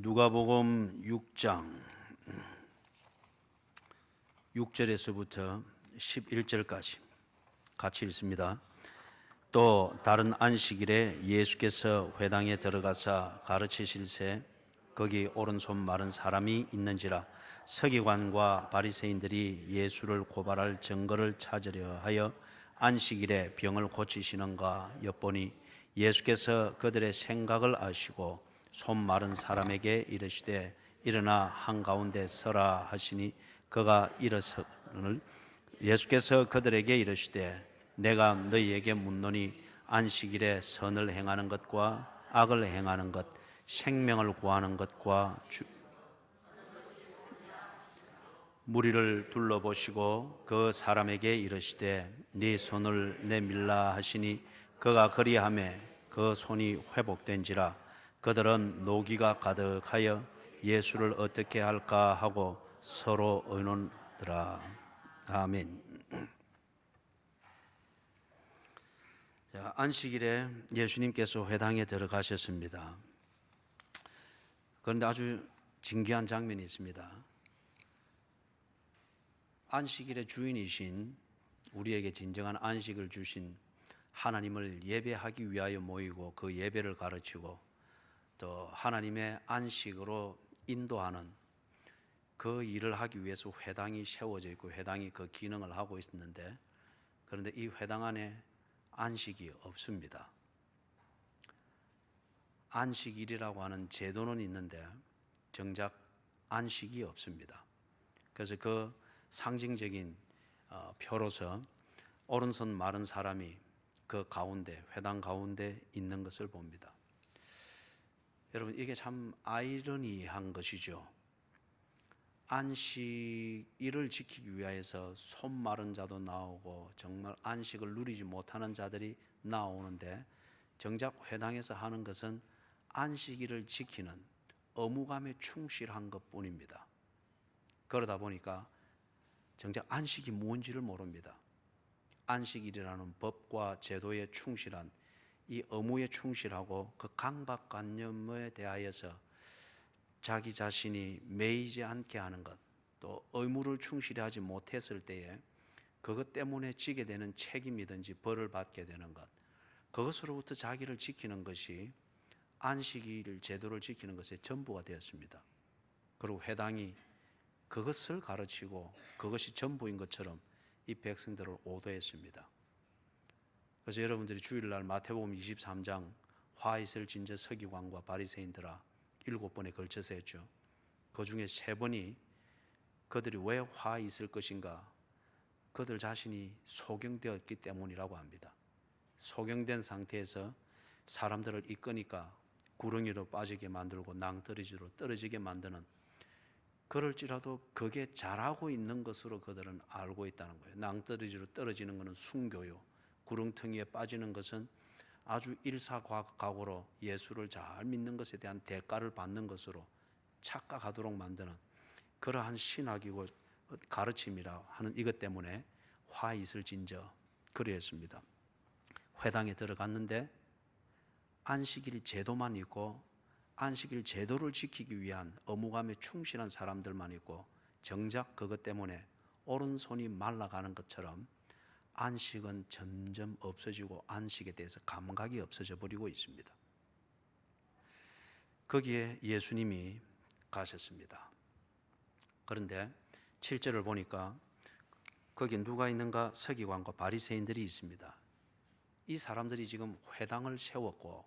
누가복음 6장 6절에서부터 11절까지 같이 읽습니다. 또 다른 안식일에 예수께서 회당에 들어가사 가르치실새 거기 오른손 마른 사람이 있는지라 서기관과 바리새인들이 예수를 고발할 증거를 찾으려 하여 안식일에 병을 고치시는가 엿보니 예수께서 그들의 생각을 아시고 손 마른 사람에게 이르시되 일어나 한가운데 서라 하시니 그가 일어서는 예수께서 그들에게 이르시되 내가 너희에게 묻노니 안식일에 선을 행하는 것과 악을 행하는 것 생명을 구하는 것과 무리를 둘러보시고 그 사람에게 이르시되 네 손을 내밀라 하시니 그가 그리하매 그 손이 회복된지라 그들은 노기가 가득하여 예수를 어떻게 할까 하고 서로 의논하더라. 아멘. 자, 안식일에 예수님께서 회당에 들어가셨습니다. 그런데 아주 진귀한 장면이 있습니다. 안식일의 주인이신 우리에게 진정한 안식을 주신 하나님을 예배하기 위하여 모이고 그 예배를 가르치고 또 하나님의 안식으로 인도하는 그 일을 하기 위해서 회당이 세워져 있고 회당이 그 기능을 하고 있었는데 그런데 이 회당 안에 안식이 없습니다. 안식일이라고 하는 제도는 있는데 정작 안식이 없습니다. 그래서 그 상징적인 표로서 오른손 마른 사람이 그 가운데 회당 가운데 있는 것을 봅니다. 여러분 이게 참 아이러니한 것이죠. 안식일을 지키기 위해서 손 마른 자도 나오고 정말 안식을 누리지 못하는 자들이 나오는데 정작 회당에서 하는 것은 안식일을 지키는 의무감에 충실한 것뿐입니다. 그러다 보니까 정작 안식이 뭔지를 모릅니다. 안식일이라는 법과 제도에 충실한 이 의무에 충실하고 그 강박관념에 대하여서 자기 자신이 매이지 않게 하는 것, 또 의무를 충실히 하지 못했을 때에 그것 때문에 지게 되는 책임이든지 벌을 받게 되는 것, 그것으로부터 자기를 지키는 것이 안식일 제도를 지키는 것의 전부가 되었습니다. 그리고 회당이 그것을 가르치고 그것이 전부인 것처럼 이 백성들을 오도했습니다. 그래서 여러분들이 주일날 마태복음 23장 화 있을 진저 서기관과 바리새인들아 7번에 걸쳐서 했죠. 그 중에 3번이 그들이 왜 화 있을 것인가? 그들 자신이 소경되었기 때문이라고 합니다. 소경된 상태에서 사람들을 이끄니까 구렁이로 빠지게 만들고 낭떠러지로 떨어지게 만드는, 그럴지라도 그게 잘하고 있는 것으로 그들은 알고 있다는 거예요. 낭떠러지로 떨어지는 것은 순교요, 구렁텅이에 빠지는 것은 아주 일사각오로 예수를 잘 믿는 것에 대한 대가를 받는 것으로 착각하도록 만드는 그러한 신학이고 가르침이라 하는 이것 때문에 화 있을 진저 그리했습니다. 회당에 들어갔는데 안식일 제도만 있고 안식일 제도를 지키기 위한 의무감에 충실한 사람들만 있고 정작 그것 때문에 오른손이 말라가는 것처럼 안식은 점점 없어지고 안식에 대해서 감각이 없어져 버리고 있습니다. 거기에 예수님이 가셨습니다. 그런데 7절을 보니까 거기 누가 있는가? 서기관과 바리새인들이 있습니다. 이 사람들이 지금 회당을 세웠고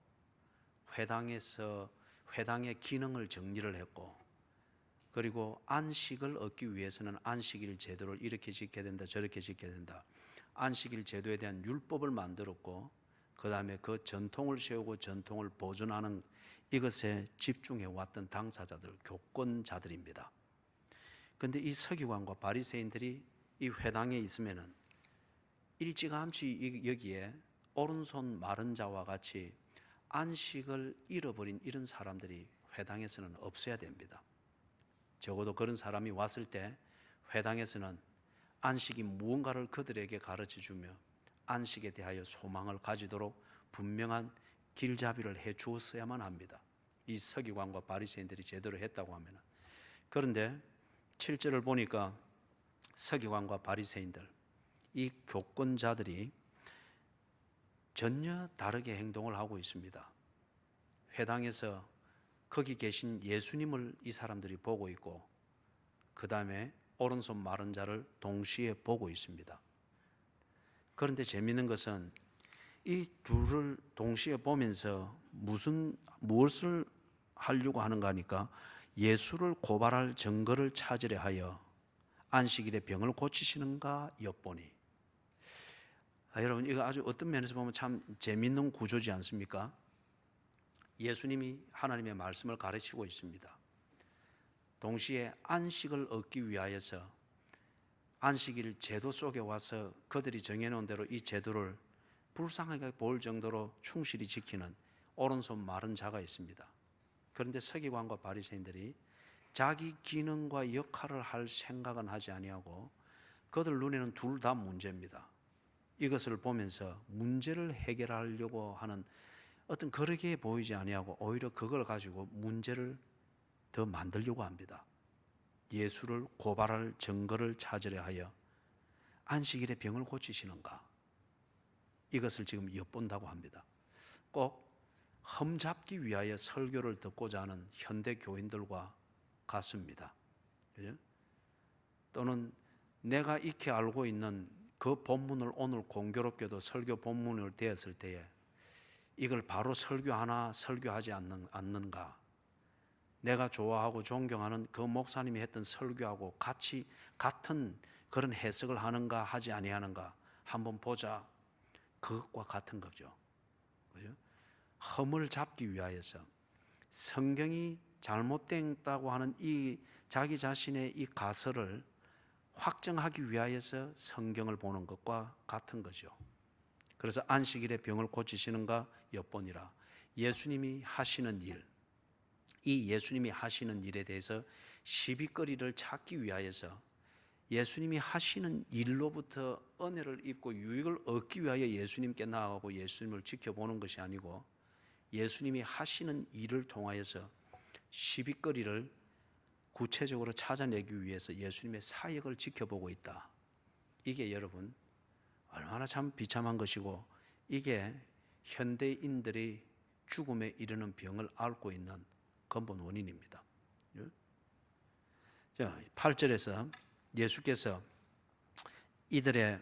회당의 기능을 정리를 했고 그리고 안식을 얻기 위해서는 안식일 제도를 이렇게 지켜야 된다 저렇게 지켜야 된다, 안식일 제도에 대한 율법을 만들었고 그 다음에 그 전통을 세우고 전통을 보존하는 이것에 집중해 왔던 당사자들, 교권자들입니다. 그런데 이 서기관과 바리새인들이 이 회당에 있으면은 일찌감치 여기에 오른손 마른 자와 같이 안식을 잃어버린 이런 사람들이 회당에서는 없어야 됩니다. 적어도 그런 사람이 왔을 때 회당에서는 안식이 무언가를 그들에게 가르쳐주며 안식에 대하여 소망을 가지도록 분명한 길잡이를 해 주었어야만 합니다. 이 서기관과 바리새인들이 제대로 했다고 하면. 그런데 7절을 보니까 서기관과 바리새인들, 이 교권자들이 전혀 다르게 행동을 하고 있습니다. 회당에서 거기 계신 예수님을 이 사람들이 보고 있고, 그 다음에 오른손 마른 자를 동시에 보고 있습니다. 그런데 재미있는 것은 이 둘을 동시에 보면서 무엇을 하려고 하는가 하니까 예수를 고발할 증거를 찾으려 하여 안식일에 병을 고치시는가 엿보니. 여러분, 이거 아주 어떤 면에서 보면 참 재미있는 구조지 않습니까? 예수님이 하나님의 말씀을 가르치고 있습니다. 동시에 안식을 얻기 위하여서 안식일 제도 속에 와서 그들이 정해놓은 대로 이 제도를 불쌍하게 볼 정도로 충실히 지키는 오른손 마른 자가 있습니다. 그런데 서기관과 바리새인들이 자기 기능과 역할을 할 생각은 하지 아니하고 그들 눈에는 둘 다 문제입니다. 이것을 보면서 문제를 해결하려고 하는 어떤 그러기에 보이지 아니하고 오히려 그걸 가지고 문제를 더 만들려고 합니다. 예수를 고발할 증거를 찾으려 하여 안식일에 병을 고치시는가, 이것을 지금 엿본다고 합니다. 꼭 흠잡기 위하여 설교를 듣고자 하는 현대 교인들과 같습니다. 그죠? 또는 내가 익히 알고 있는 그 본문을 오늘 공교롭게도 설교 본문을 되었을 때에 이걸 바로 설교하나 설교하지 않는가, 내가 좋아하고 존경하는 그 목사님이 했던 설교하고 같은 그런 해석을 하는가 하지 아니하는가 한번 보자, 그것과 같은 거죠. 그죠? 흠을 잡기 위하여서 성경이 잘못됐다고 하는 이 자기 자신의 이 가설을 확정하기 위하여서 성경을 보는 것과 같은 거죠. 그래서 안식일에 병을 고치시는가 엿보니라. 예수님이 하시는 일, 이 예수님이 하시는 일에 대해서 시비거리를 찾기 위하여서 예수님이 하시는 일로부터 은혜를 입고 유익을 얻기 위하여 예수님께 나아가고 예수님을 지켜보는 것이 아니고 예수님이 하시는 일을 통하여서 시비거리를 구체적으로 찾아내기 위해서 예수님의 사역을 지켜보고 있다. 이게 여러분 얼마나 참 비참한 것이고, 이게 현대인들이 죽음에 이르는 병을 앓고 있는 근본 원인입니다. 자, 8절에서 예수께서 이들의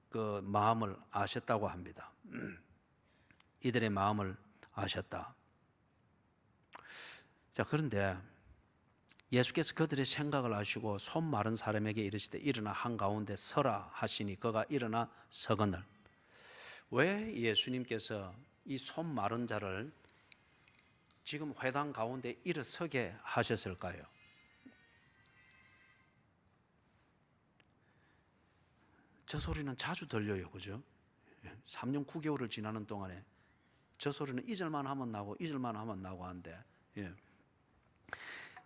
그 마음을 아셨다고 합니다. 이들의 마음을 아셨다. 자, 그런데 예수께서 그들의 생각을 아시고 손 마른 사람에게 이르시되 일어나 한가운데 서라 하시니 그가 일어나 서거늘. 왜 예수님께서 이 손 마른 자를 지금 회당 가운데 일어서게 하셨을까요? 저 소리는 자주 들려요, 그죠? 3년 9개월을 지나는 동안에 저 소리는 2절만 하면 나고 2절만 하면 나고 하는데,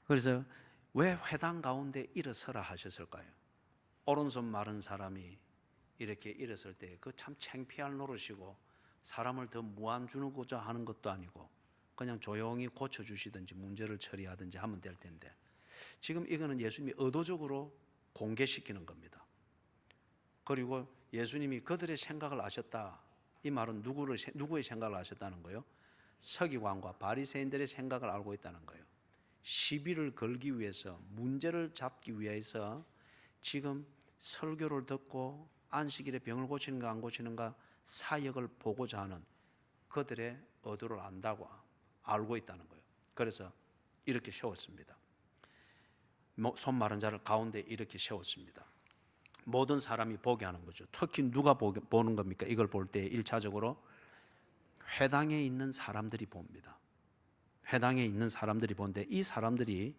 그래서 왜 회당 가운데 일어서라 하셨을까요? 오른손 마른 사람이 이렇게 일어설 때 그 참 창피할 노릇이고 사람을 더 무안 주고자 하는 것도 아니고 그냥 조용히 고쳐주시든지 문제를 처리하든지 하면 될 텐데, 지금 이거는 예수님이 의도적으로 공개시키는 겁니다. 그리고 예수님이 그들의 생각을 아셨다, 이 말은 누구의 생각을 아셨다는 거예요? 서기관과 바리새인들의 생각을 알고 있다는 거예요. 시비를 걸기 위해서, 문제를 잡기 위해서 지금 설교를 듣고 안식일에 병을 고치는가 안 고치는가 사역을 보고자 하는 그들의 의도를 안다고 알고 있다는 거예요. 그래서 이렇게 세웠습니다. 손 마른 자를 가운데 이렇게 세웠습니다. 모든 사람이 보게 하는 거죠. 특히 누가 보는 겁니까? 이걸 볼 때 1차적으로 회당에 있는 사람들이 봅니다. 회당에 있는 사람들이 보는데, 이 사람들이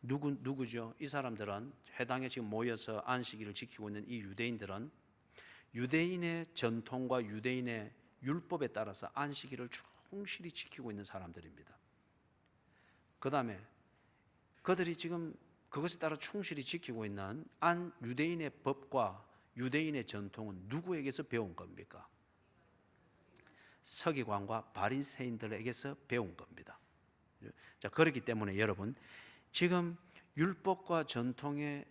누구죠? 이 사람들은 회당에 지금 모여서 안식일을 지키고 있는 이 유대인들은 유대인의 전통과 유대인의 율법에 따라서 안식일을 충실히 지키고 있는 사람들입니다. 그 다음에 그들이 지금 그것에 따라 충실히 지키고 있는 유대인의 법과 유대인의 전통은 누구에게서 배운 겁니까? 서기관과 바리새인들에게서 배운 겁니다. 자, 그렇기 때문에 여러분, 지금 율법과 전통에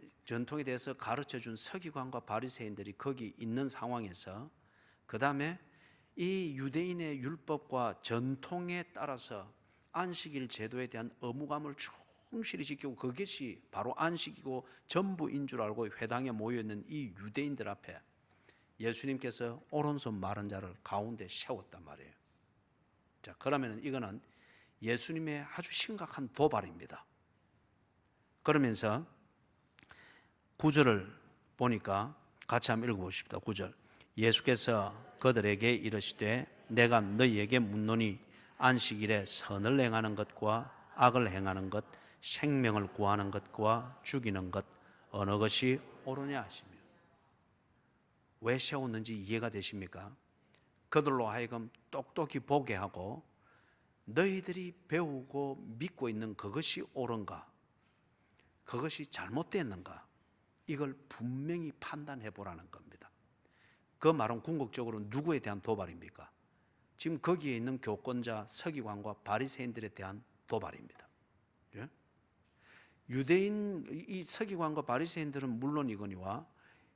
대해서 가르쳐준 서기관과 바리새인들이 거기 있는 상황에서, 그 다음에 이 유대인의 율법과 전통에 따라서 안식일 제도에 대한 의무감을 충실히 지키고, 그것이 바로 안식이고 전부인 줄 알고 회당에 모여있는 이 유대인들 앞에 예수님께서 오른손 마른 자를 가운데 세웠단 말이에요. 자, 그러면 이거는 예수님의 아주 심각한 도발입니다. 그러면서 9절을 보니까 같이 한번 읽어보십시다. 9절. 예수께서 그들에게 이르시되 내가 너희에게 묻노니 안식일에 선을 행하는 것과 악을 행하는 것, 생명을 구하는 것과 죽이는 것, 어느 것이 옳으냐 하시며. 왜 세웠는지 이해가 되십니까? 그들로 하여금 똑똑히 보게 하고 너희들이 배우고 믿고 있는 그것이 옳은가, 그것이 잘못됐는가, 이걸 분명히 판단해 보라는 겁니다. 그 말은 궁극적으로 누구에 대한 도발입니까? 지금 거기에 있는 교권자, 서기관과 바리새인들에 대한 도발입니다. 예? 유대인 이 서기관과 바리새인들은 물론이거니와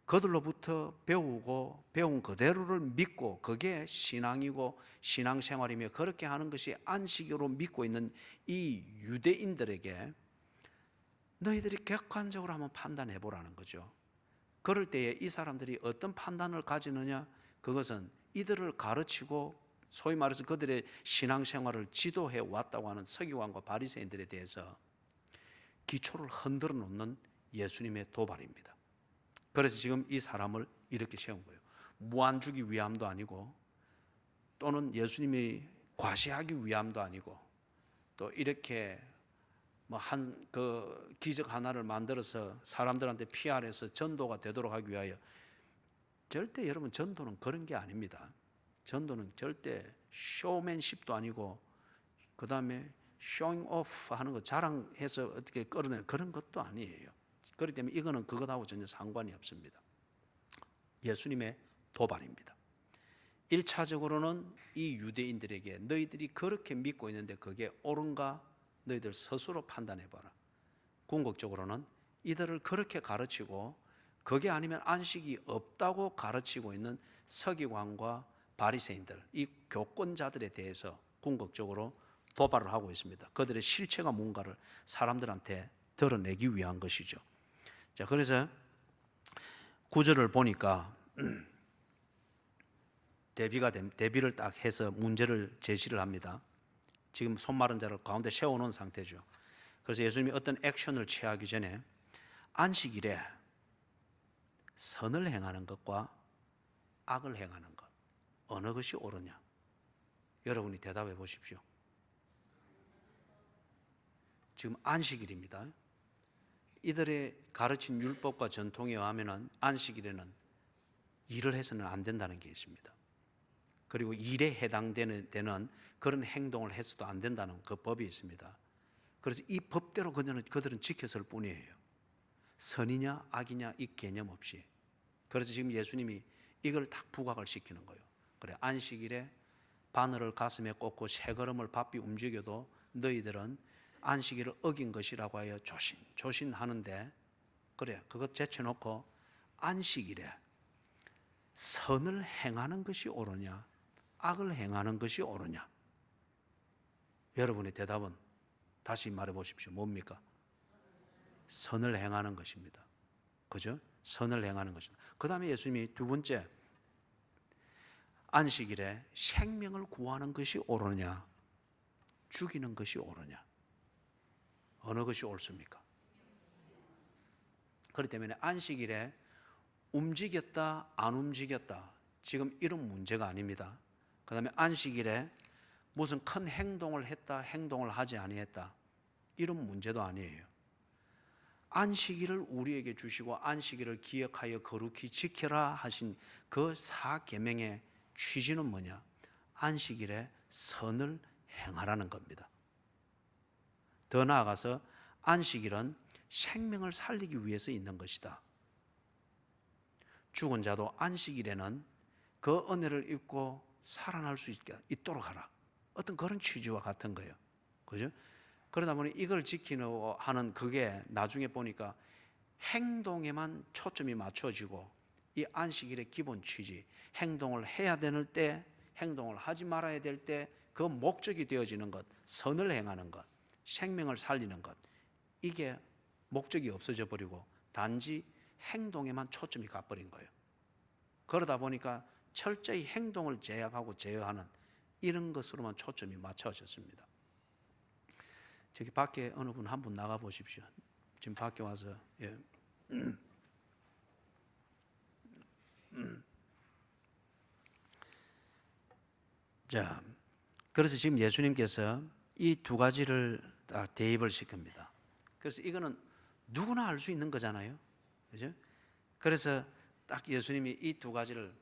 그들로부터 배우고 배운 그대로를 믿고 그게 신앙이고 신앙생활이며 그렇게 하는 것이 안식으로 믿고 있는 이 유대인들에게 너희들이 객관적으로 한번 판단해 보라는 거죠. 그럴 때에 이 사람들이 어떤 판단을 가지느냐, 그것은 이들을 가르치고 소위 말해서 그들의 신앙생활을 지도해 왔다고 하는 서기관과 바리새인들에 대해서 기초를 흔들어 놓는 예수님의 도발입니다. 그래서 지금 이 사람을 이렇게 세운 거예요. 무한 주기 위함도 아니고, 또는 예수님이 과시하기 위함도 아니고, 또 이렇게 그 기적 하나를 만들어서 사람들한테 PR해서 전도가 되도록 하기 위하여. 절대 여러분, 전도는 그런 게 아닙니다. 전도는 절대 쇼맨십도 아니고, 그 다음에 쇼잉 오프 하는 거 자랑해서 어떻게 끌어내는 그런 것도 아니에요. 그렇기 때문에 이거는 그것하고 전혀 상관이 없습니다. 예수님의 도발입니다. 1차적으로는 이 유대인들에게 너희들이 그렇게 믿고 있는데 그게 옳은가 너희들 스스로 판단해봐라. 궁극적으로는 이들을 그렇게 가르치고 그게 아니면 안식이 없다고 가르치고 있는 서기관과 바리새인들, 이 교권자들에 대해서 궁극적으로 도발을 하고 있습니다. 그들의 실체가 뭔가를 사람들한테 드러내기 위한 것이죠. 자, 그래서 9절을 보니까 대비를 딱 해서 문제를 제시를 합니다. 지금 손 마른 자를 가운데 세워놓은 상태죠. 그래서 예수님이 어떤 액션을 취하기 전에 안식일에 선을 행하는 것과 악을 행하는 것, 어느 것이 옳으냐? 여러분이 대답해 보십시오. 지금 안식일입니다. 이들의 가르친 율법과 전통에 의하면 안식일에는 일을 해서는 안 된다는 게 있습니다. 그리고 일에 해당되는 그런 행동을 해서도 안 된다는 그 법이 있습니다. 그래서 이 법대로 그들은 지켰을 뿐이에요. 선이냐 악이냐 이 개념 없이. 그래서 지금 예수님이 이걸 딱 부각을 시키는 거예요. 그래, 안식일에 바늘을 가슴에 꽂고 세 걸음을 바삐 움직여도 너희들은 안식일을 어긴 것이라고 하여 조신하는데, 그래, 그것 제쳐놓고 안식일에 선을 행하는 것이 옳으냐 악을 행하는 것이 옳으냐? 여러분의 대답은 다시 말해 보십시오. 뭡니까? 선을 행하는 것입니다. 그죠? 선을 행하는 것입니다. 그 다음에 예수님이 두 번째, 안식일에 생명을 구하는 것이 옳으냐 죽이는 것이 옳으냐, 어느 것이 옳습니까? 그렇기 때문에 안식일에 움직였다 안 움직였다 지금 이런 문제가 아닙니다. 그 다음에 안식일에 무슨 큰 행동을 했다 행동을 하지 아니했다 이런 문제도 아니에요. 안식일을 우리에게 주시고 안식일을 기억하여 거룩히 지켜라 하신 그 사계명의 취지는 뭐냐? 안식일에 선을 행하라는 겁니다. 더 나아가서 안식일은 생명을 살리기 위해서 있는 것이다. 죽은 자도 안식일에는 그 은혜를 입고 살아날 수 있도록 하라. 어떤 그런 취지와 같은 거예요. 그죠? 그러다 보니 이걸 지키려 하는 그게 나중에 보니까 행동에만 초점이 맞춰지고 이 안식일의 기본 취지, 행동을 해야 되는 때, 행동을 하지 말아야 될 때 그 목적이 되어지는 것, 선을 행하는 것, 생명을 살리는 것, 이게 목적이 없어져 버리고 단지 행동에만 초점이 가버린 거예요. 그러다 보니까 철저히 행동을 제약하고 제어하는 이런 것으로만 초점이 맞춰졌습니다. 저기 밖에 어느 분 한 분 나가 보십시오. 지금 밖에 와서 자, 그래서 지금 예수님께서 이 두 가지를 딱 대입을 시킵니다. 그래서 이거는 누구나 알 수 있는 거잖아요, 그죠? 그래서 딱 예수님이 이 두 가지를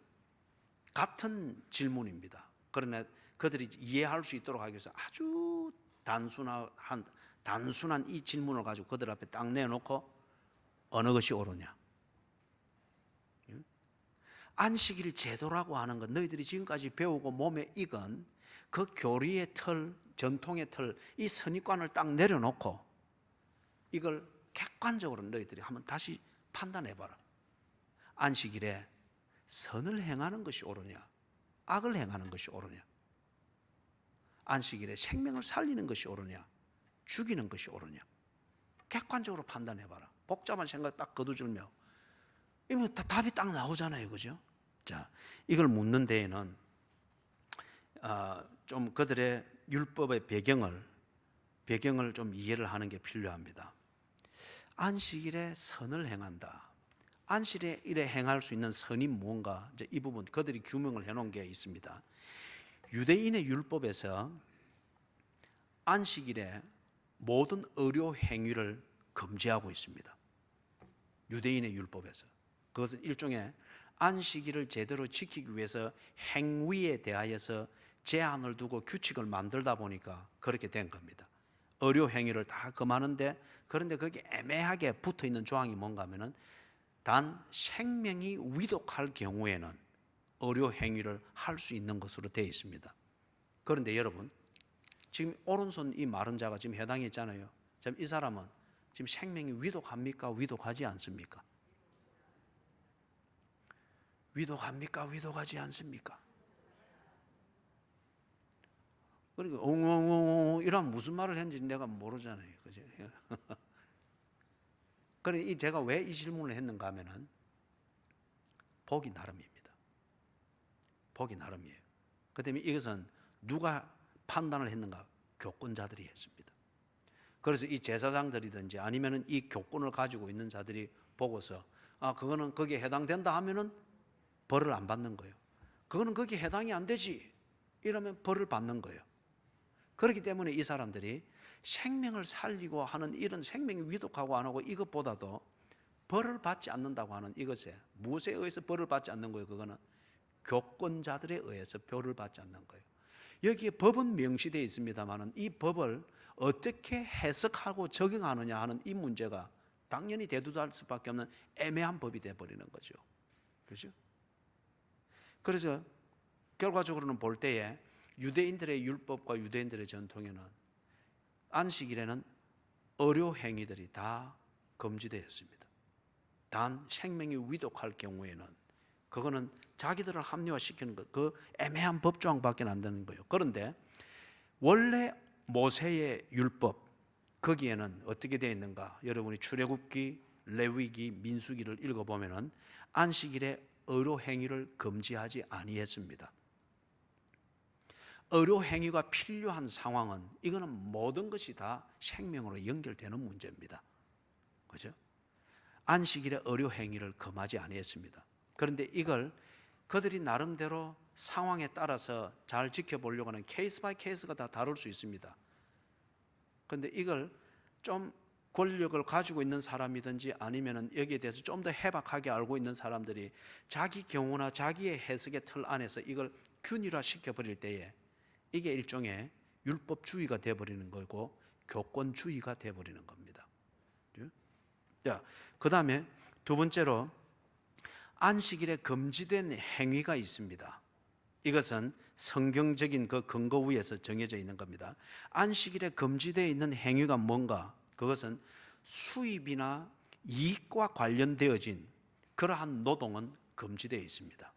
같은 질문입니다. 그러나 그들이 이해할 수 있도록 하기 위해서 아주 단순한 이 질문을 가지고 그들 앞에 딱 내놓고 어느 것이 옳으냐? 안식일 제도라고 하는 것, 너희들이 지금까지 배우고 몸에 익은 그 교리의 틀, 전통의 틀, 이 선입관을 딱 내려놓고 이걸 객관적으로 너희들이 한번 다시 판단해봐라. 안식일에 선을 행하는 것이 옳으냐, 악을 행하는 것이 옳으냐, 안식일에 생명을 살리는 것이 옳으냐, 죽이는 것이 옳으냐, 객관적으로 판단해봐라. 복잡한 생각 딱 거두절며 이거 다 답이 딱 나오잖아요, 그죠? 자, 이걸 묻는 데에는 좀 그들의 율법의 배경을 좀 이해를 하는 게 필요합니다. 안식일에 선을 행한다. 안식일에 행할 수 있는 선이 무언가, 이제 이 부분 그들이 규명을 해놓은 게 있습니다. 유대인의 율법에서 안식일에 모든 의료 행위를 금지하고 있습니다. 유대인의 율법에서. 그것은 일종의 안식일을 제대로 지키기 위해서 행위에 대하여서 제한을 두고 규칙을 만들다 보니까 그렇게 된 겁니다. 의료 행위를 다 금하는데, 그런데 거기에 애매하게 붙어 있는 조항이 뭔가 하면은 단 생명이 위독할 경우에는 의료 행위를 할 수 있는 것으로 되어 있습니다. 그런데 여러분, 지금 오른손 이 마른 자가 지금 해당이 있잖아요. 지금 이 사람은 지금 생명이 위독합니까? 위독하지 않습니까? 위독합니까? 위독하지 않습니까? 그러니까 엉엉엉 이러면 무슨 말을 했는지 내가 모르잖아요, 그죠? 그러니 제가 왜 이 질문을 했는가 하면은 보기 나름입니다. 보기 나름이에요. 그 때문에 이것은 누가 판단을 했는가? 교권자들이 했습니다. 그래서 이 제사장들이든지 아니면은 이 교권을 가지고 있는 자들이 보고서 그거는 거기에 해당된다 하면은 벌을 안 받는 거예요. 그거는 거기에 해당이 안 되지 이러면 벌을 받는 거예요. 그렇기 때문에 이 사람들이 생명을 살리고 하는 이런 생명이 위독하고 안 하고 이것보다도 벌을 받지 않는다고 하는 이것에 무엇에 의해서 벌을 받지 않는 거예요? 그거는 교권자들에 의해서 벌을 받지 않는 거예요. 여기에 법은 명시되어 있습니다만 이 법을 어떻게 해석하고 적용하느냐 하는 이 문제가 당연히 대두할 수밖에 없는 애매한 법이 되어버리는 거죠. 그렇죠? 그래서 결과적으로는 볼 때에 유대인들의 율법과 유대인들의 전통에는 안식일에는 의료 행위들이 다 금지되어 있습니다. 단 생명이 위독할 경우에는 그거는 자기들을 합리화시키는 것, 그 애매한 법조항밖에 안 되는 거예요. 그런데 원래 모세의 율법 거기에는 어떻게 되어 있는가? 여러분이 출애굽기, 레위기, 민수기를 읽어보면은 안식일에 의료 행위를 금지하지 아니했습니다. 의료 행위가 필요한 상황은 이거는 모든 것이 다 생명으로 연결되는 문제입니다. 그죠? 안식일에 의료 행위를 금하지 아니했습니다. 그런데 이걸 그들이 나름대로 상황에 따라서 잘 지켜보려고 하는 케이스 바이 케이스가 다 다를 수 있습니다. 그런데 이걸 좀 권력을 가지고 있는 사람이든지 아니면 여기에 대해서 좀 더 해박하게 알고 있는 사람들이 자기 경우나 자기의 해석의 틀 안에서 이걸 균일화 시켜버릴 때에 이게 일종의 율법주의가 되어버리는 거고 교권주의가 되어버리는 겁니다. 자, 그 다음에 두 번째로 안식일에 금지된 행위가 있습니다. 이것은 성경적인 그 근거 위에서 정해져 있는 겁니다. 안식일에 금지되어 있는 행위가 뭔가? 그것은 수입이나 이익과 관련되어진 그러한 노동은 금지되어 있습니다.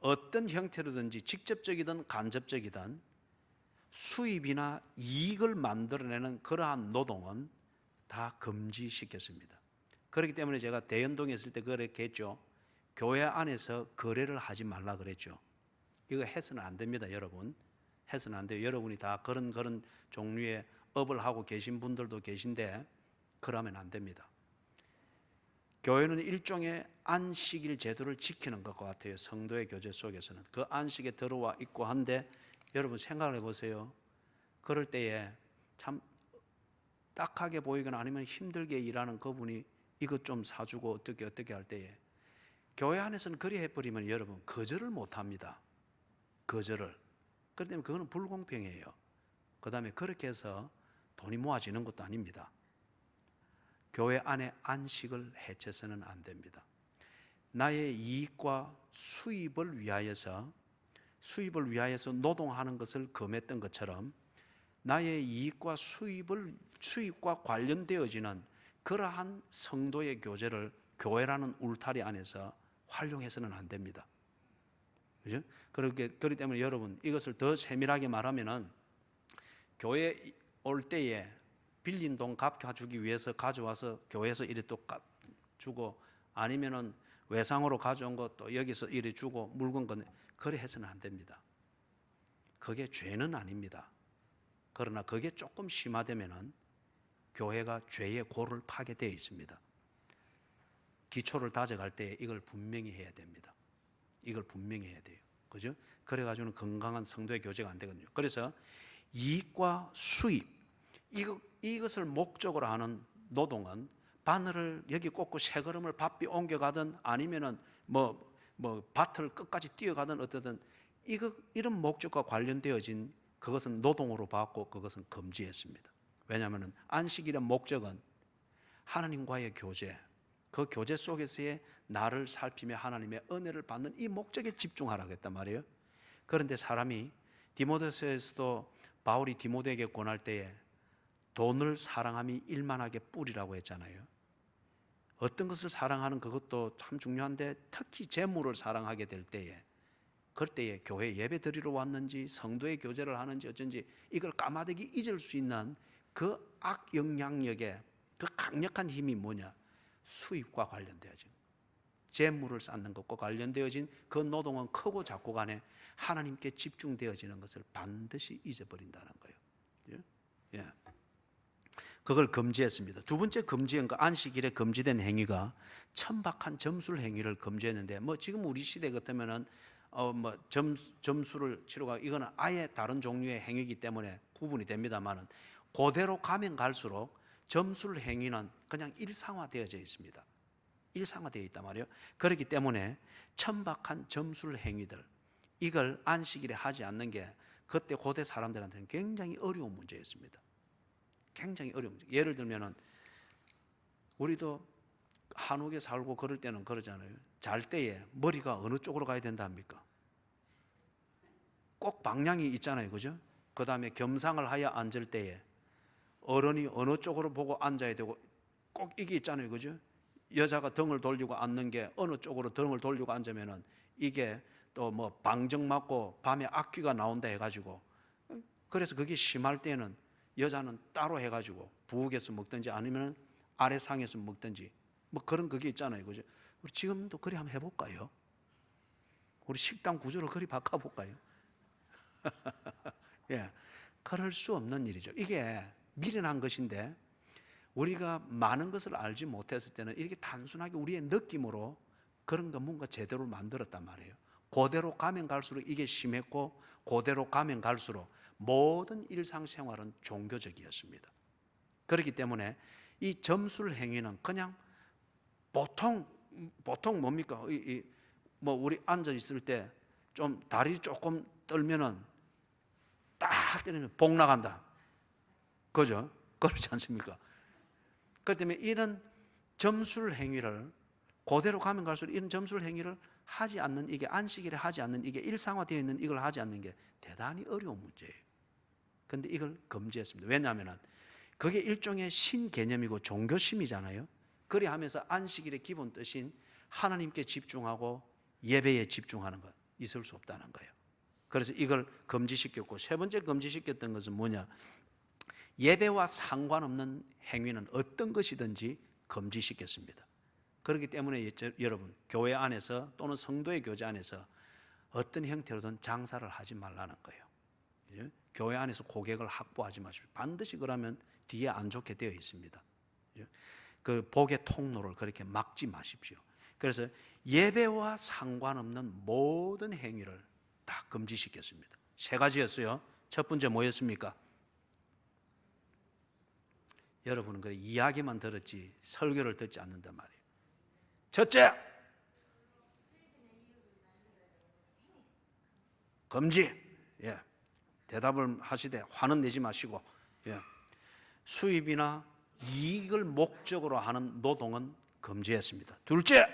어떤 형태로든지 직접적이든 간접적이든 수입이나 이익을 만들어내는 그러한 노동은 다 금지시켰습니다. 그렇기 때문에 제가 대연동에 있을 때 그렇게 했죠. 교회 안에서 거래를 하지 말라 그랬죠. 이거 해서는 안 됩니다, 여러분. 해서는 안 돼요. 여러분이 다 그런 종류의 업을 하고 계신 분들도 계신데 그러면 안 됩니다. 교회는 일종의 안식일 제도를 지키는 것과 같아요. 성도의 교제 속에서는 그 안식에 들어와 있고 한데 여러분 생각을 해보세요. 그럴 때에 참 딱하게 보이거나 아니면 힘들게 일하는 그분이 이것 좀 사주고 어떻게 할 때에 교회 안에서는 그리 해버리면 여러분 거절을 못합니다. 거절을. 그렇기 때문에 그거는 불공평해요. 그 다음에 그렇게 해서 돈이 모아지는 것도 아닙니다. 교회 안에 안식을 해쳐서는 안 됩니다. 나의 이익과 수입을 위하여서 노동하는 것을 금했던 것처럼 나의 이익과 수입과 관련되어지는 그러한 성도의 교제를 교회라는 울타리 안에서 활용해서는 안 됩니다. 그죠? 그렇기 때문에 여러분 이것을 더 세밀하게 말하면은 교회 올 때에 빌린 돈 갚아주기 위해서 가져와서 교회에서 이리 또 주고 아니면은 외상으로 가져온 것도 여기서 이리 주고 물건 그래 해서는 안 됩니다. 그게 죄는 아닙니다. 그러나 그게 조금 심화되면은 교회가 죄의 골을 파게 되어 있습니다. 기초를 다져갈 때 이걸 분명히 해야 됩니다. 이걸 분명히 해야 돼요. 그죠? 그래가지고는 건강한 성도의 교제가 안 되거든요. 그래서 이익과 수입, 이것을 목적으로 하는 노동은 바늘을 여기 꽂고 새 걸음을 바삐 옮겨가든 아니면은 뭐 밭을 끝까지 뛰어가든 어떠든 이런 목적과 관련되어진 그것은 노동으로 봤고 그것은 금지했습니다. 왜냐하면 안식일의 목적은 하나님과의 교제, 그 교제 속에서의 나를 살피며 하나님의 은혜를 받는 이 목적에 집중하라고 했단 말이에요. 그런데 사람이 디모데서에서도 바울이 디모데에게 권할 때에 돈을 사랑함이 일만하게 뿌리라고 했잖아요. 어떤 것을 사랑하는 그것도 참 중요한데 특히 재물을 사랑하게 될 때에 그럴 때에 교회 예배 드리러 왔는지 성도의 교제를 하는지 어쩐지 이걸 까마득히 잊을 수 있는 그 악영향력의 그 강력한 힘이 뭐냐? 수입과 관련되어진 재물을 쌓는 것과 관련되어진 그 노동은 크고 작고 간에 하나님께 집중되어지는 것을 반드시 잊어버린다는 거예요. 예. 그걸 금지했습니다. 두 번째 금지한 거 안식일에 금지된 행위가 천박한 점술 행위를 금지했는데 지금 우리 시대 같으면은 점수를 치러가 이거는 아예 다른 종류의 행위이기 때문에 구분이 됩니다만은 그대로 가면 갈수록 점술 행위는 그냥 일상화되어져 있습니다. 일상화되어 있단 말이에요. 그렇기 때문에 천박한 점술 행위들 이걸 안식일에 하지 않는 게 그때 고대 사람들한테는 굉장히 어려운 문제였습니다. 굉장히 어려운 문제. 예를 들면은 우리도 한옥에 살고 그럴 때는 그러잖아요. 잘 때에 머리가 어느 쪽으로 가야 된다 합니까? 꼭 방향이 있잖아요. 그죠? 그 다음에 겸상을 하여 앉을 때에 어른이 어느 쪽으로 보고 앉아야 되고 꼭 이게 있잖아요. 그죠? 여자가 등을 돌리고 앉는 게 어느 쪽으로 등을 돌리고 앉으면은 이게 또 방정 맞고 밤에 악귀가 나온다 해가지고 그래서 그게 심할 때는 여자는 따로 해가지고 부엌에서 먹든지 아니면 아래상에서 먹든지 그런 그게 있잖아요. 그죠? 우리 지금도 그리 한번 해볼까요? 우리 식당 구조를 그리 바꿔볼까요? 예, 그럴 수 없는 일이죠. 이게 미련한 것인데 우리가 많은 것을 알지 못했을 때는 이렇게 단순하게 우리의 느낌으로 그런 거 뭔가 제대로 만들었단 말이에요. 그대로 가면 갈수록 이게 심했고 그대로 가면 갈수록 모든 일상생활은 종교적이었습니다. 그렇기 때문에 이 점술 행위는 그냥 보통 뭡니까? 우리 앉아 있을 때 좀 다리 조금 떨면은 딱 때리면 복 나간다. 그죠? 그렇지 않습니까? 그렇기 때문에 이런 점술 행위를 그대로 가면 갈수록 이런 점술 행위를 하지 않는 이게 안식일에 하지 않는 이게 일상화되어 있는 이걸 하지 않는 게 대단히 어려운 문제예요. 그런데 이걸 금지했습니다. 왜냐하면 그게 일종의 신개념이고 종교심이잖아요. 그리 하면서 안식일의 기본 뜻인 하나님께 집중하고 예배에 집중하는 것 있을 수 없다는 거예요. 그래서 이걸 금지시켰고, 세 번째 금지시켰던 것은 뭐냐? 예배와 상관없는 행위는 어떤 것이든지 금지시켰습니다. 그렇기 때문에 여러분, 교회 안에서 또는 성도의 교제 안에서 어떤 형태로든 장사를 하지 말라는 거예요. 교회 안에서 고객을 확보하지 마십시오. 반드시 그러면 뒤에 안 좋게 되어 있습니다. 그 복의 통로를 그렇게 막지 마십시오. 그래서 예배와 상관없는 모든 행위를 다 금지시켰습니다. 세 가지였어요. 첫 번째 뭐였습니까? 여러분은 그래 이야기만 들었지 설교를 듣지 않는단 말이에요. 첫째, 금지. 예. 대답을 하시되 화는 내지 마시고, 예. 수입이나 이익을 목적으로 하는 노동은 금지했습니다. 둘째,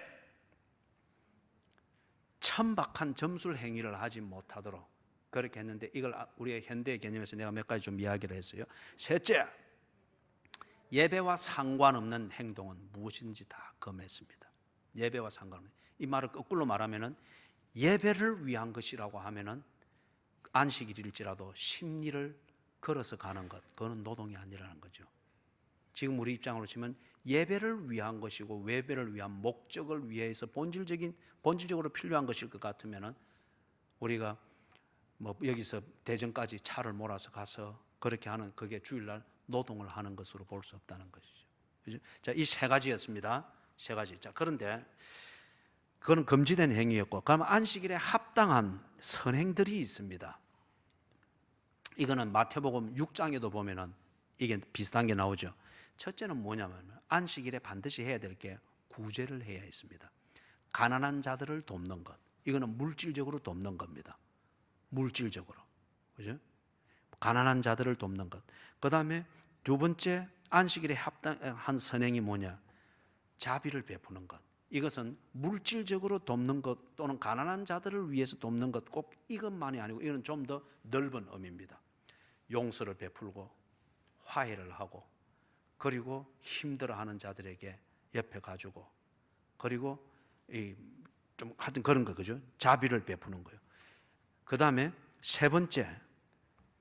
천박한 점술 행위를 하지 못하도록 그렇게 했는데 이걸 우리의 현대 개념에서 내가 몇 가지 좀 이야기를 했어요. 셋째, 예배와 상관없는 행동은 무엇인지 다 금했습니다. 예배와 상관없는, 이 말을 거꾸로 말하면은 예배를 위한 것이라고 하면은 안식일일지라도 심리를 걸어서 가는 것, 그거는 노동이 아니라는 거죠. 지금 우리 입장으로 치면 예배를 위한 것이고 예배를 위한 목적을 위해서 본질적으로 필요한 것일 것 같으면은 우리가 뭐 여기서 대전까지 차를 몰아서 가서 그렇게 하는 그게 주일날 노동을 하는 것으로 볼 수 없다는 것이죠. 그죠? 자, 이 세 가지였습니다. 세 가지. 자, 그런데 그건 금지된 행위였고, 그러면 안식일에 합당한 선행들이 있습니다. 이거는 마태복음 6장에도 보면은 이게 비슷한 게 나오죠. 첫째는 뭐냐면 안식일에 반드시 해야 될 게 구제를 해야 했습니다. 가난한 자들을 돕는 것. 이거는 물질적으로 돕는 겁니다. 물질적으로. 그죠? 가난한 자들을 돕는 것. 그 다음에 두 번째 안식일에 합당한 선행이 뭐냐? 자비를 베푸는 것. 이것은 물질적으로 돕는 것 또는 가난한 자들을 위해서 돕는 것 꼭 이것만이 아니고 이건 좀 더 넓은 의미입니다. 용서를 베풀고 화해를 하고 그리고 힘들어하는 자들에게 옆에 가주고 그리고 좀 하여튼 그런 거 그죠? 자비를 베푸는 거예요. 그 다음에 세 번째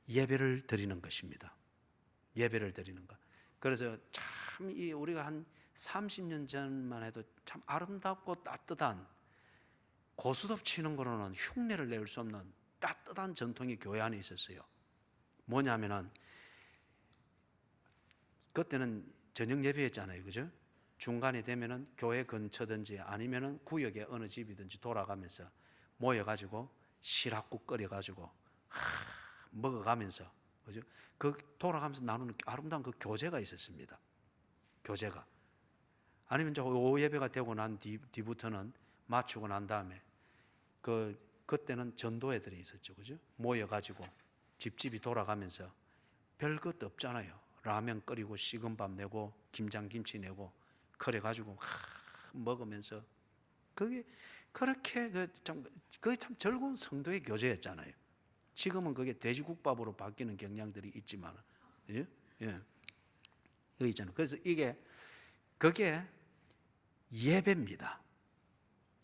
예배를 드리는 것입니다. 예배를 드리는 것. 그래서 참 이 우리가 한 30년 전만 해도 참 아름답고 따뜻한 고스톱 치는 거로는 흉내를 낼 수 없는 따뜻한 전통이 교회 안에 있었어요. 뭐냐면은 그때는 저녁 예배였잖아요, 그죠? 중간에 되면은 교회 근처든지 아니면은 구역의 어느 집이든지 돌아가면서 모여가지고 시락국 끓여가지고 먹어가면서, 그죠? 그 돌아가면서 나누는 아름다운 그 교제가 있었습니다. 교제가. 아니면 이제 오후 예배가 되고 난 뒤부터는 마치고 난 다음에 그때는 전도회들이 있었죠, 그죠? 모여가지고 집집이 돌아가면서 별것 없잖아요. 라면 끓이고 식은 밥 내고 김장김치 내고 그래가지고 먹으면서 그게 그렇게 그게 참 즐거운 성도의 교제였잖아요. 지금은 그게 돼지국밥으로 바뀌는 경향들이 있지만, 예, 예, 여기 있잖아요. 그래서 그게 예배입니다.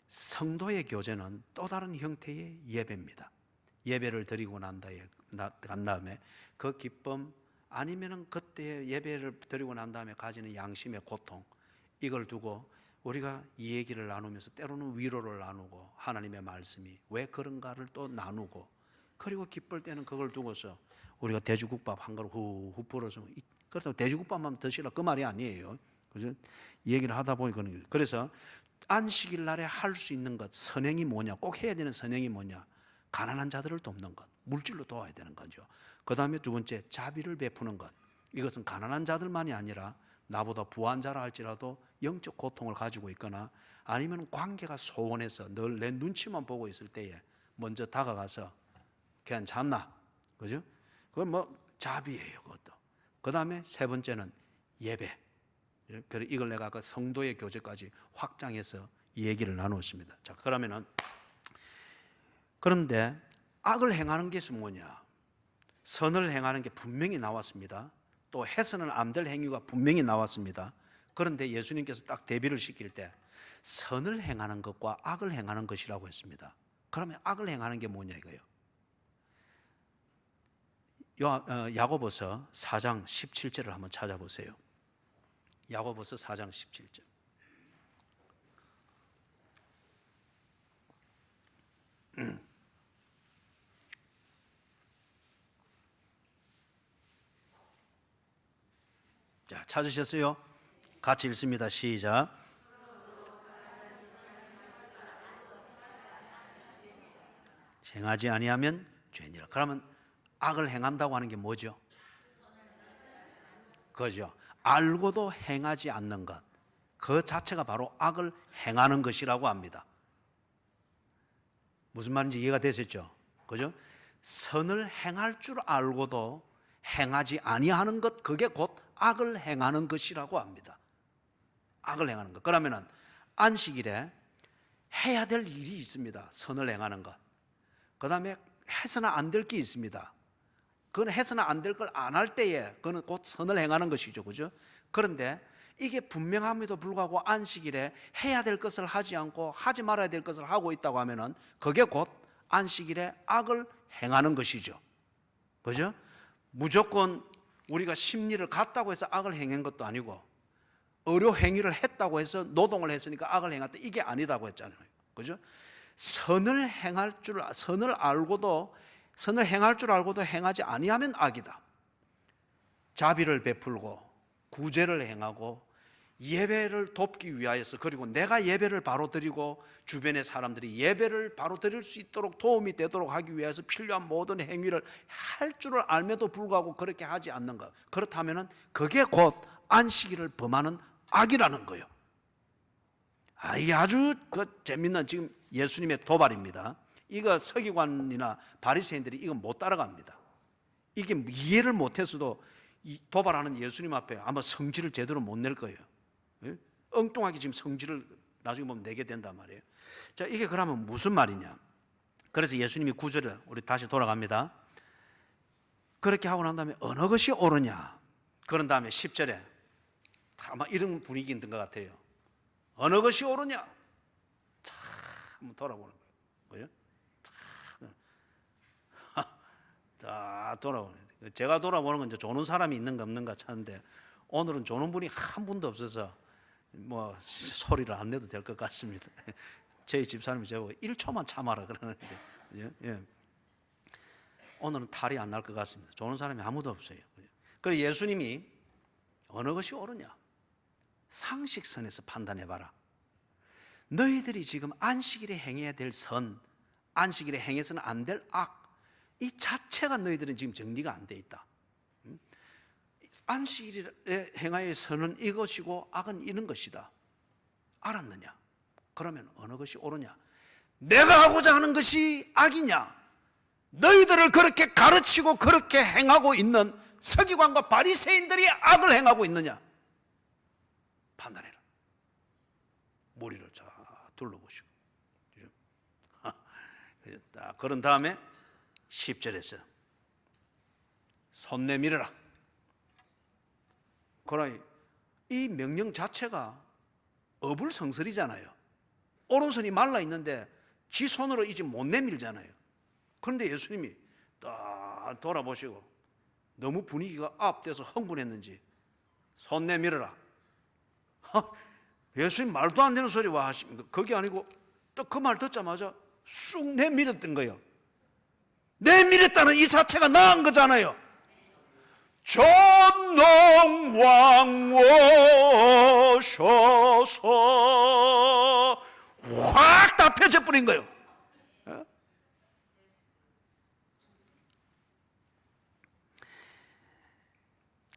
성도의 교제는 또 다른 형태의 예배입니다. 예배를 드리고 간 다음에 그 기쁨 아니면은 그때 예배를 드리고 난 다음에 가지는 양심의 고통 이걸 두고 우리가 이 얘기를 나누면서 때로는 위로를 나누고 하나님의 말씀이 왜 그런가를 또 나누고 그리고 기쁠 때는 그걸 두고서 우리가 돼지국밥 한 그릇 후 불어서 그렇다고 돼지국밥만 드시라 그 말이 아니에요. 그죠? 이 얘기를 하다 보니 그래서 안식일 날에 할 수 있는 것 선행이 뭐냐? 꼭 해야 되는 선행이 뭐냐? 가난한 자들을 돕는 것, 물질로 도와야 되는 거죠. 그 다음에 두 번째 자비를 베푸는 것. 이것은 가난한 자들만이 아니라 나보다 부한 자라 할지라도 영적 고통을 가지고 있거나 아니면 관계가 소원해서 늘 내 눈치만 보고 있을 때에 먼저 다가가서 괜찮나? 그죠? 그건 뭐 자비예요, 그것도. 그 다음에 세 번째는 예배. 이걸 내가 아까 성도의 교제까지 확장해서 이 얘기를 나누었습니다. 자, 그런데 악을 행하는 게 뭐냐? 선을 행하는 게 분명히 나왔습니다. 또 해서는 안 될 행위가 분명히 나왔습니다. 그런데 예수님께서 딱 대비를 시킬 때 선을 행하는 것과 악을 행하는 것이라고 했습니다. 그러면 악을 행하는 게 뭐냐 이거예요. 야고보서 4장 17절을 한번 찾아보세요. 야고보서 4장 17절. 자, 찾으셨어요? 같이 읽습니다. 시작. 행하지 아니하면 죄니라. 그러면 악을 행한다고 하는 게 뭐죠? 그죠? 알고도 행하지 않는 것, 그 자체가 바로 악을 행하는 것이라고 합니다. 무슨 말인지 이해가 되셨죠? 그죠? 선을 행할 줄 알고도 행하지 아니하는 것, 그게 곧 악을 행하는 것이라고 합니다. 악을 행하는 것. 그러면은 안식일에 해야 될 일이 있습니다. 선을 행하는 것. 그 다음에 해서는 안 될 게 있습니다. 그건 해서는 안 될 걸 안 할 때에 그건 곧 선을 행하는 것이죠. 그죠? 그런데 이게 분명함에도 불구하고 안식일에 해야 될 것을 하지 않고 하지 말아야 될 것을 하고 있다고 하면은 그게 곧 안식일에 악을 행하는 것이죠. 그죠? 무조건 우리가 심리를 갖다고 해서 악을 행한 것도 아니고 의료 행위를 했다고 해서 노동을 했으니까 악을 행했다, 이게 아니다고 했잖아요. 그죠? 선을 행할 줄 알고도 행하지 아니하면 악이다. 자비를 베풀고 구제를 행하고 예배를 돕기 위하여서, 그리고 내가 예배를 바로 드리고 주변의 사람들이 예배를 바로 드릴 수 있도록 도움이 되도록 하기 위해서 필요한 모든 행위를 할 줄을 알면도 불구하고 그렇게 하지 않는 것, 그렇다면 그게 곧 안식일을 범하는 악이라는 거예요. 이게 아주 재밌는 지금 예수님의 도발입니다. 이거 서기관이나 바리새인들이 이거 못 따라갑니다. 이게 이해를 못해서도 이 도발하는 예수님 앞에 아마 성질을 제대로 못 낼 거예요. 엉뚱하게 지금 성질을 나중에 보면 내게 된단 말이에요. 자, 이게 그러면 무슨 말이냐? 그래서 예수님이 9절에 우리 다시 돌아갑니다. 그렇게 하고 난 다음에 어느 것이 옳으냐? 그런 다음에 10절에 아마 이런 분위기인 것 같아요. 어느 것이 옳으냐? 참 한번 돌아보는 거예요. 다 돌아보는 거예요. 제가 돌아보는 건 이제 조는 사람이 있는가 없는가 찾는데, 오늘은 조는 분이 한 분도 없어서 뭐 소리를 안 내도 될 것 같습니다. 저희 집사람이 저보고 1초만 참아라 그러는데, 예. 오늘은 탈이 안 날 것 같습니다. 조는 사람이 아무도 없어요. 그래서 예수님이 어느 것이 옳으냐? 상식선에서 판단해봐라. 너희들이 지금 안식일에 행해야 될 선, 안식일에 행해서는 안 될 악, 이 자체가 너희들은 지금 정리가 안 돼 있다. 안식일에 행하여야 선은 이것이고 악은 이런 것이다. 알았느냐? 그러면 어느 것이 옳으냐? 내가 하고자 하는 것이 악이냐? 너희들을 그렇게 가르치고 그렇게 행하고 있는 서기관과 바리새인들이 악을 행하고 있느냐? 판단해라. 머리를 쫙 둘러보시고. 그런 다음에 10절에서 손 내밀어라. 그러나 이 명령 자체가 어불성설이잖아요. 오른손이 말라 있는데 지 손으로 이제 못 내밀잖아요. 그런데 예수님이 딱 돌아보시고 너무 분위기가 업돼서 흥분했는지 손 내밀어라. 예수님 말도 안 되는 소리 와 하십니까? 그게 아니고 또 그 말 듣자마자 쑥 내밀었던 거예요. 내밀었다는 이 자체가 나은 거잖아요. 전능왕 오셔서 확 다 펴져버린 거예요.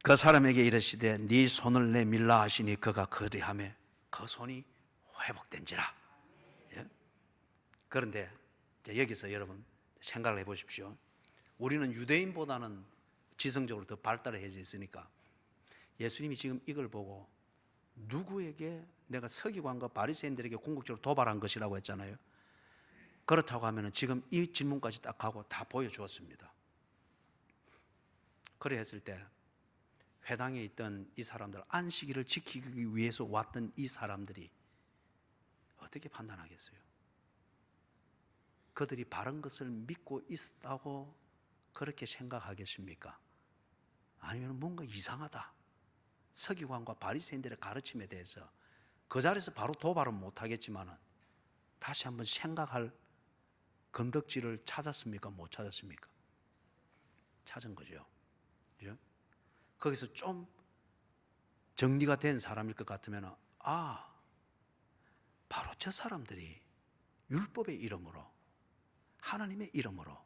그 사람에게 이르시되 네 손을 내밀라 하시니 그가 그리하며 그 손이 회복된지라. 그런데 여기서 여러분 생각을 해보십시오. 우리는 유대인보다는 지성적으로 더 발달해져 있으니까 예수님이 지금 이걸 보고 누구에게 내가 서기관과 바리새인들에게 궁극적으로 도발한 것이라고 했잖아요. 그렇다고 하면 지금 이 질문까지 딱 하고 다 보여주었습니다. 그래 했을 때 회당에 있던 이 사람들, 안식일을 지키기 위해서 왔던 이 사람들이 어떻게 판단하겠어요? 그들이 바른 것을 믿고 있다고 그렇게 생각하겠습니까? 아니면 뭔가 이상하다, 서기관과 바리새인들의 가르침에 대해서 그 자리에서 바로 도발은 못하겠지만 다시 한번 생각할 건덕지를 찾았습니까? 못 찾았습니까? 찾은 거죠. 그죠? 거기서 좀 정리가 된 사람일 것 같으면 바로 저 사람들이 율법의 이름으로, 하나님의 이름으로,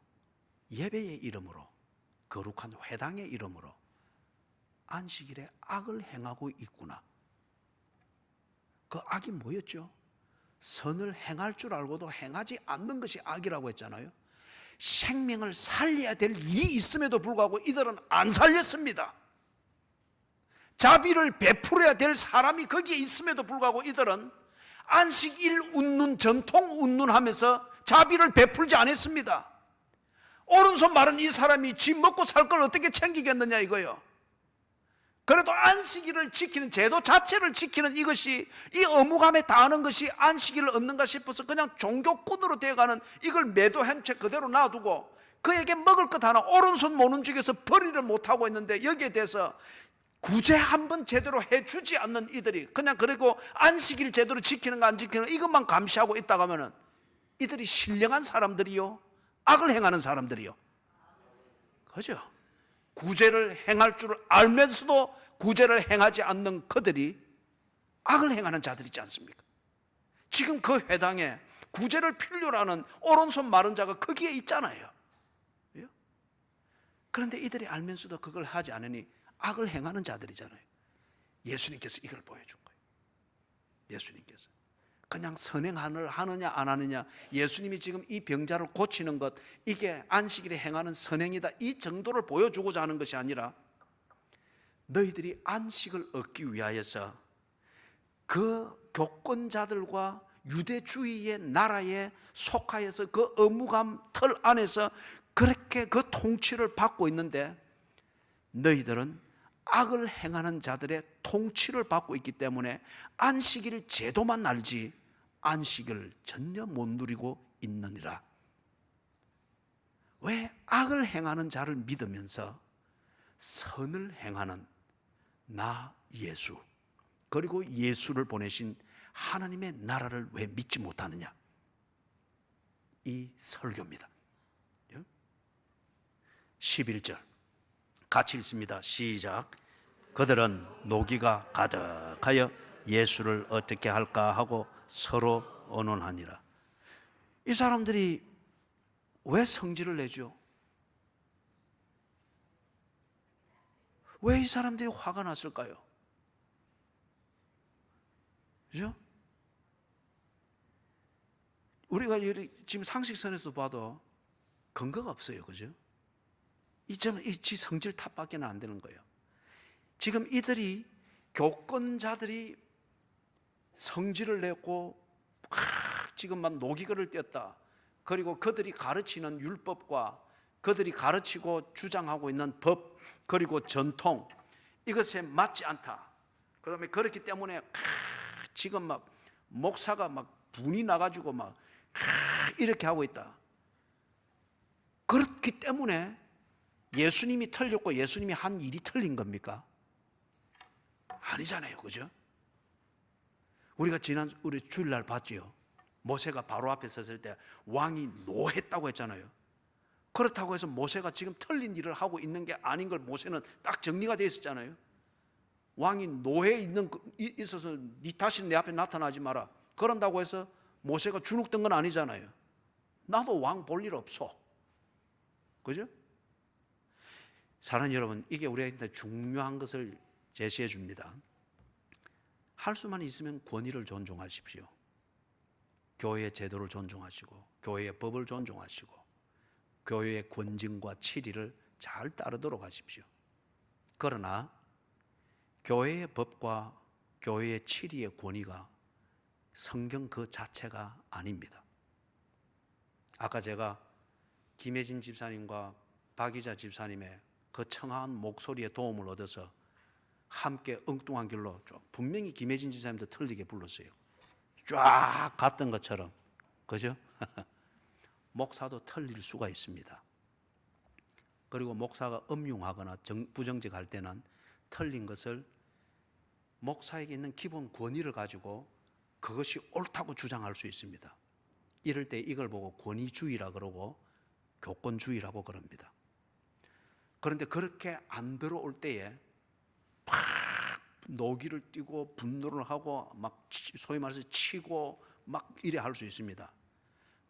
예배의 이름으로, 거룩한 회당의 이름으로 안식일에 악을 행하고 있구나. 그 악이 뭐였죠? 선을 행할 줄 알고도 행하지 않는 것이 악이라고 했잖아요. 생명을 살려야 될 일이 있음에도 불구하고 이들은 안 살렸습니다. 자비를 베풀어야 될 사람이 거기에 있음에도 불구하고 이들은 안식일 운눈, 전통 운눈 하면서 자비를 베풀지 않았습니다. 오른손 마른 이 사람이 집 먹고 살 걸 어떻게 챙기겠느냐 이거요. 그래도 안식일을 지키는 제도 자체를 지키는 이것이, 이 의무감에 다하는 것이 안식일을 얻는가 싶어서 그냥 종교꾼으로 되어가는 이걸 매도한 채 그대로 놔두고 그에게 먹을 것 하나 오른손 못 움직여서 벌이를 못하고 있는데, 여기에 대해서 구제 한번 제대로 해주지 않는 이들이 그냥, 그리고 안식일 제대로 지키는가 안 지키는가 이것만 감시하고 있다고 하면 이들이 신령한 사람들이요, 악을 행하는 사람들이요, 그죠? 구제를 행할 줄 알면서도 구제를 행하지 않는 그들이 악을 행하는 자들이지 않습니까? 지금 그 회당에 구제를 필요로 하는 오른손 마른 자가 거기에 있잖아요. 그런데 이들이 알면서도 그걸 하지 않으니 악을 행하는 자들이잖아요. 예수님께서 이걸 보여준 거예요. 예수님께서 그냥 선행을 하느냐 안 하느냐, 예수님이 지금 이 병자를 고치는 것, 이게 안식일에 행하는 선행이다, 이 정도를 보여주고자 하는 것이 아니라 너희들이 안식을 얻기 위하여서 그 교권자들과 유대주의의 나라에 속하여서 그 의무감 틀 안에서 그렇게 그 통치를 받고 있는데, 너희들은 악을 행하는 자들의 통치를 받고 있기 때문에 안식일 제도만 알지 안식을 전혀 못 누리고 있느니라. 왜? 악을 행하는 자를 믿으면서 선을 행하는 나 예수, 그리고 예수를 보내신 하나님의 나라를 왜 믿지 못하느냐, 이 설교입니다. 11절 같이 읽습니다. 시작. 그들은 노기가 가득하여 예수를 어떻게 할까 하고 서로 언론하니라. 이 사람들이 왜 성질을 내죠? 왜 이 사람들이 화가 났을까요? 그죠? 우리가 지금 상식선에서 봐도 근거가 없어요. 그죠? 이 성질 탓밖에는 안 되는 거예요. 지금 이들이, 교권자들이 성질을 냈고 지금 막 노기글을 띄었다. 그리고 그들이 가르치는 율법과 그들이 가르치고 주장하고 있는 법, 그리고 전통, 이것에 맞지 않다. 그 다음에 그렇기 때문에 지금 막 목사가 막 분이 나가지고 막 이렇게 하고 있다. 그렇기 때문에 예수님이 틀렸고 예수님이 한 일이 틀린 겁니까? 아니잖아요. 그죠? 우리가 우리 주일날 봤지요. 모세가 바로 앞에 섰을 때 왕이 노했다고 했잖아요. 그렇다고 해서 모세가 지금 틀린 일을 하고 있는 게 아닌 걸 모세는 딱 정리가 되어 있었잖아요. 왕이 노해 있어서 네 다시 내 앞에 나타나지 마라, 그런다고 해서 모세가 주눅든 건 아니잖아요. 나도 왕 볼 일 없어. 그죠? 사랑하는 여러분, 이게 우리한테 중요한 것을 제시해 줍니다. 할 수만 있으면 권위를 존중하십시오. 교회의 제도를 존중하시고 교회의 법을 존중하시고 교회의 권징과 치리를 잘 따르도록 하십시오. 그러나 교회의 법과 교회의 치리의 권위가 성경 그 자체가 아닙니다. 아까 제가 김혜진 집사님과 박이자 집사님의 그 청아한 목소리에 도움을 얻어서 함께 엉뚱한 길로 쭉, 분명히 김혜진 집사님도 틀리게 불렀어요. 쫙 갔던 것처럼, 그죠? 목사도 틀릴 수가 있습니다. 그리고 목사가 음흉하거나 부정직할 때는 틀린 것을 목사에게 있는 기본 권위를 가지고 그것이 옳다고 주장할 수 있습니다. 이럴 때 이걸 보고 권위주의라 그러고 교권주의라고 그럽니다. 그런데 그렇게 안 들어올 때에 막 노기를 띠고 분노를 하고 막 소위 말해서 치고 막 이래 할 수 있습니다.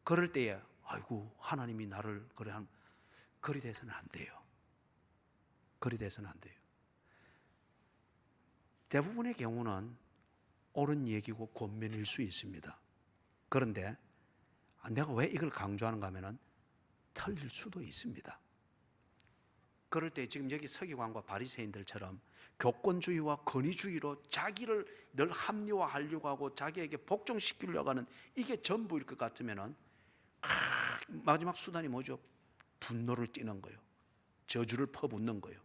그럴 때에 아이고 하나님이 나를 그리 돼서는 안 돼요. 그리 돼서는 안 돼요. 대부분의 경우는 옳은 얘기고 권면일 수 있습니다. 그런데 내가 왜 이걸 강조하는가 하면은 틀릴 수도 있습니다. 그럴 때 지금 여기 서기관과 바리새인들처럼 교권주의와 권위주의로 자기를 늘 합리화하려고 하고 자기에게 복종시키려고 하는 이게 전부일 것 같으면은 마지막 수단이 뭐죠? 분노를 띠는 거예요. 저주를 퍼붓는 거예요.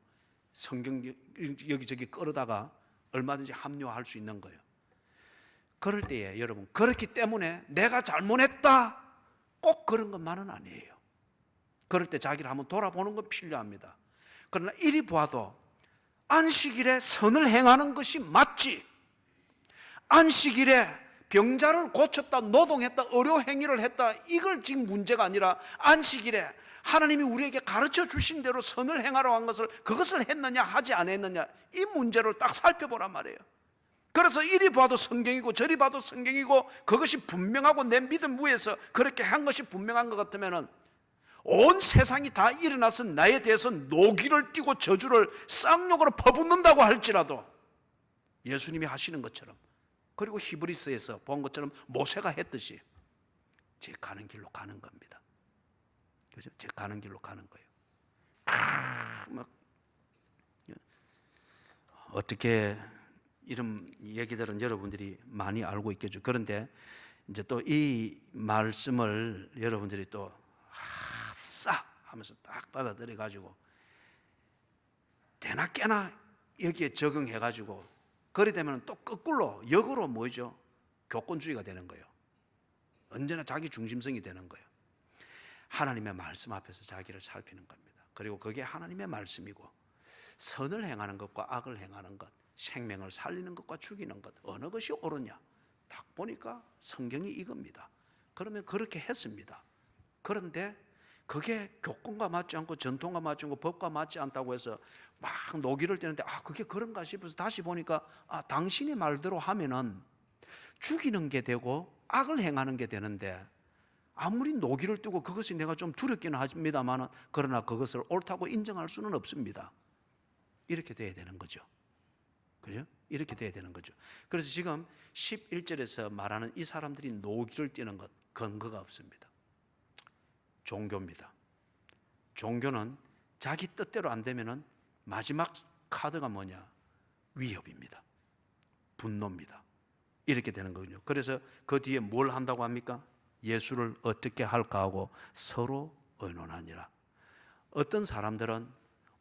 성경 여기저기 끌어다가 얼마든지 합리화할 수 있는 거예요. 그럴 때에 여러분, 그렇기 때문에 내가 잘못했다 꼭 그런 것만은 아니에요. 그럴 때 자기를 한번 돌아보는 건 필요합니다. 그러나 이리 봐도 안식일에 선을 행하는 것이 맞지, 안식일에 병자를 고쳤다, 노동했다, 의료 행위를 했다, 이걸 지금 문제가 아니라 안식일에 하나님이 우리에게 가르쳐 주신 대로 선을 행하러 한 것을 그것을 했느냐 하지 않았느냐, 이 문제를 딱 살펴보란 말이에요. 그래서 이리 봐도 성경이고 저리 봐도 성경이고 그것이 분명하고 내 믿음 위에서 그렇게 한 것이 분명한 것 같으면은 온 세상이 다 일어나서 나에 대해서 노기를 띠고 저주를 쌍욕으로 퍼붓는다고 할지라도 예수님이 하시는 것처럼, 그리고 히브리서에서 본 것처럼 모세가 했듯이 제 가는 길로 가는 겁니다. 그죠? 제 가는 길로 가는 거예요. 막 어떻게 이런 얘기들은 여러분들이 많이 알고 있겠죠. 그런데 이제 또 이 말씀을 여러분들이 또 아싸 하면서 딱 받아들여 가지고 되나 깨나 여기에 적응해 가지고 그리 되면 또 거꾸로 역으로 뭐죠? 교권주의가 되는 거예요. 언제나 자기 중심성이 되는 거예요. 하나님의 말씀 앞에서 자기를 살피는 겁니다. 그리고 그게 하나님의 말씀이고 선을 행하는 것과 악을 행하는 것, 생명을 살리는 것과 죽이는 것, 어느 것이 옳으냐? 딱 보니까 성경이 이겁니다. 그러면 그렇게 했습니다. 그런데 그게 교권과 맞지 않고 전통과 맞지 않고 법과 맞지 않다고 해서 막 노기를 떼는데 그게 그런가 싶어서 다시 보니까 당신의 말대로 하면은 죽이는 게 되고 악을 행하는 게 되는데 아무리 노기를 뜨고 그것이 내가 좀 두렵기는 합니다만 그러나 그것을 옳다고 인정할 수는 없습니다. 이렇게 돼야 되는 거죠. 그죠? 이렇게 돼야 되는 거죠. 그래서 지금 11절에서 말하는 이 사람들이 노기를 띠는 것 근거가 없습니다. 종교입니다. 종교는 자기 뜻대로 안 되면은 마지막 카드가 뭐냐? 위협입니다. 분노입니다. 이렇게 되는 거군요. 그래서 그 뒤에 뭘 한다고 합니까? 예수를 어떻게 할까 하고 서로 의논하니라. 어떤 사람들은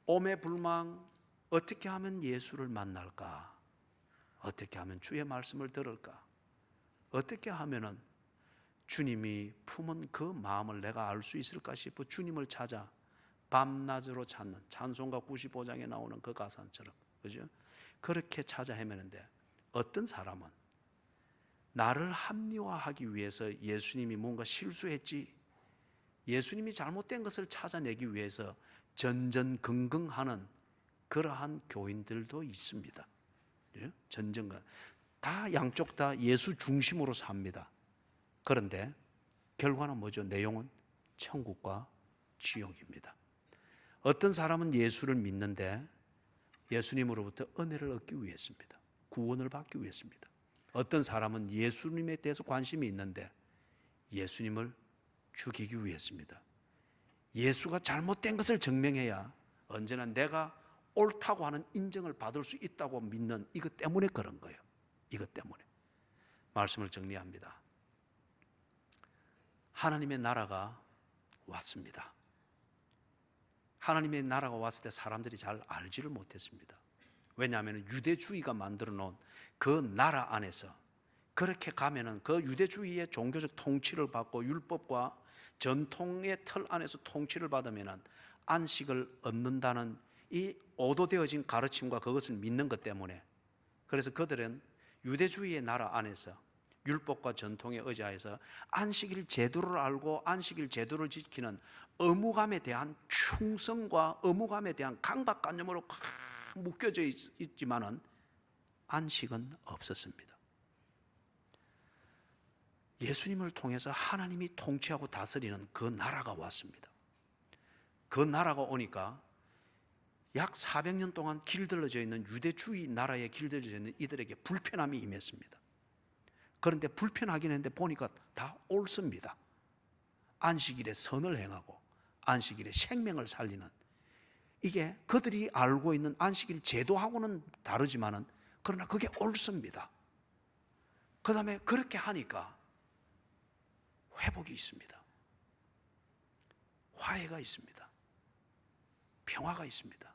오매불망 어떻게 하면 예수를 만날까? 어떻게 하면 주의 말씀을 들을까? 어떻게 하면은 주님이 품은 그 마음을 내가 알 수 있을까 싶어 주님을 찾아 밤낮으로 찾는 찬송가 95장에 나오는 그 가사처럼, 그죠? 그렇게 찾아 헤매는데 어떤 사람은 나를 합리화하기 위해서 예수님이 뭔가 실수했지, 예수님이 잘못된 것을 찾아내기 위해서 전전긍긍하는 그러한 교인들도 있습니다. 전전긍긍. 다 양쪽 다 예수 중심으로 삽니다. 그런데 결과는 뭐죠? 내용은 천국과 지옥입니다. 어떤 사람은 예수를 믿는데 예수님으로부터 은혜를 얻기 위해서입니다. 구원을 받기 위해서입니다. 어떤 사람은 예수님에 대해서 관심이 있는데 예수님을 죽이기 위해서입니다. 예수가 잘못된 것을 증명해야 언제나 내가 옳다고 하는 인정을 받을 수 있다고 믿는 이것 때문에 그런 거예요. 이것 때문에. 말씀을 정리합니다. 하나님의 나라가 왔습니다. 하나님의 나라가 왔을 때 사람들이 잘 알지를 못했습니다. 왜냐하면 유대주의가 만들어 놓은 그 나라 안에서 그렇게 가면은 그 유대주의의 종교적 통치를 받고 율법과 전통의 틀 안에서 통치를 받으면은 안식을 얻는다는 이 오도되어진 가르침과 그것을 믿는 것 때문에, 그래서 그들은 유대주의의 나라 안에서 율법과 전통에 의지하여서 안식일 제도를 알고 안식일 제도를 지키는 의무감에 대한 충성과 의무감에 대한 강박관념으로 묶여져 있지만은 안식은 없었습니다. 예수님을 통해서 하나님이 통치하고 다스리는 그 나라가 왔습니다. 그 나라가 오니까 약 400년 동안 길들여져 있는 유대주의 나라에 길들여져 있는 이들에게 불편함이 임했습니다. 그런데 불편하긴 했는데 보니까 다 옳습니다. 안식일에 선을 행하고 안식일에 생명을 살리는, 이게 그들이 알고 있는 안식일 제도하고는 다르지만은 그러나 그게 옳습니다. 그 다음에 그렇게 하니까 회복이 있습니다. 화해가 있습니다. 평화가 있습니다.